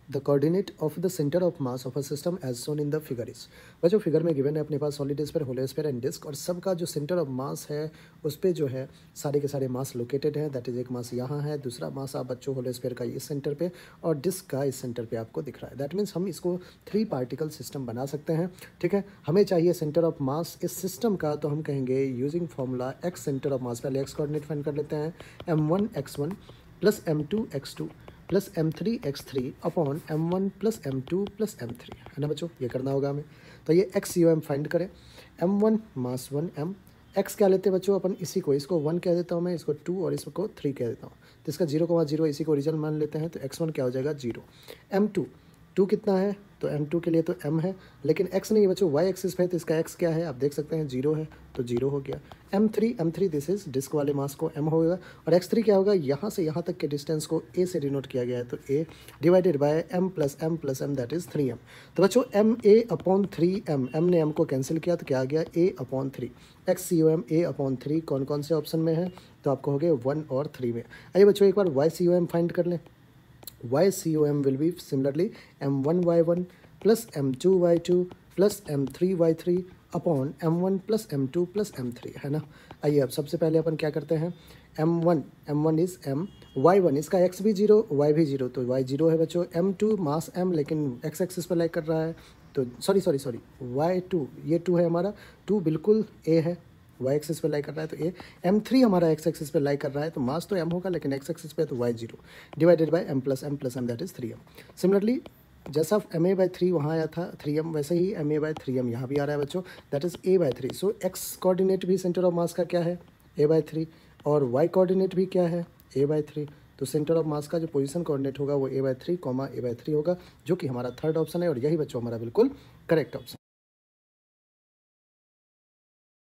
The coordinate of the centre of mass of a system as shown in the figure is. वह जो figure में given है अपने पास solid sphere, hollow sphere and disc, और सबका जो सेंटर ऑफ मास है उस पर जो है सारे के सारे मास लोकेटेड हैं। दैट इज एक मास यहाँ है, दूसरा मास आप बच्चों होलो स्फीयर का इस सेंटर पे और डिस्क का इस सेंटर पे आपको दिख रहा है। दैट मीन्स हम इसको 3 पार्टिकल सिस्टम बना सकते हैं। ठीक है, हमें चाहिए सेंटर ऑफ मास इस सिस्टम का, तो हम कहेंगे using formula x centre of मास, पहले एक्स कोऑर्डिनेट फाइंड कर लेते हैं। m1 x1 plus m2 x2 plus m3 x3 upon m1 plus m2 plus m3, है ना बच्चों, ये करना होगा हमें। तो ये एक्स यू एम फाइंड करें। m1 मास 1 m, एक्स क्या लेते हैं बच्चों अपन, इसी को, इसको 1 कह देता हूँ मैं, इसको 2 और इसको 3 कह देता हूँ। तो इसका 0,0 इसी को ओरिजिनल मान लेते हैं, तो x1 क्या हो जाएगा 0। m2 2 कितना है, तो m2 के लिए तो m है, लेकिन x नहीं है बच्चों, y एक्सिस पे है, तो इसका x क्या है आप देख सकते हैं 0 है, तो 0 हो गया। m3 दिस इज डिस्क वाले मास को m होगा, और x3 क्या होगा, यहाँ से यहाँ तक के डिस्टेंस को a से डिनोट किया गया है, तो a divided by m plus m that is 3m। तो बच्चों ma अपॉन 3m, m ने m को कैंसिल किया तो क्या आ गया a upon 3, XCOM a upon 3 कौन कौन से ऑप्शन में है, तो आपको हो गए 1 और 3 में। आइए बच्चों एक बार YCOM फाइंड कर लें। YCOM will be similarly m1y1 plus m2y2 plus m3y3 upon m1 plus m2 plus m3, है ना। आइए अब सबसे पहले अपन क्या करते हैं, m1 इज m, y1 इसका x भी 0 y भी 0, तो y 0 है बच्चों। m2 मास m लेकिन x एक्सिस पर लाइक कर रहा है, तो सॉरी y2, ये 2 है हमारा, 2 बिल्कुल a है, वाई एक्सिस पे लाई कर रहा है, तो ए। m3 हमारा एक्स एक्सिस पे लाई कर रहा है, तो मास तो m होगा लेकिन एक्स एक्सिस पे, तो y0 divided by m plus m that is 3m। Similarly जैसा ma/3 वहाँ आया था 3m, वैसे ही ma/3m यहाँ भी आ रहा है बच्चों, that is a/3। So x coordinate भी सेंटर ऑफ मास का क्या है a/3, और y कोऑर्डिनेट भी क्या है a/3। तो सेंटर ऑफ मास का जो पोजीशन कोऑर्डिनेट होगा वो a/3 a/3 होगा, जो कि हमारा थर्ड ऑप्शन है, और यही बच्चों हमारा बिल्कुल करेक्ट ऑप्शन।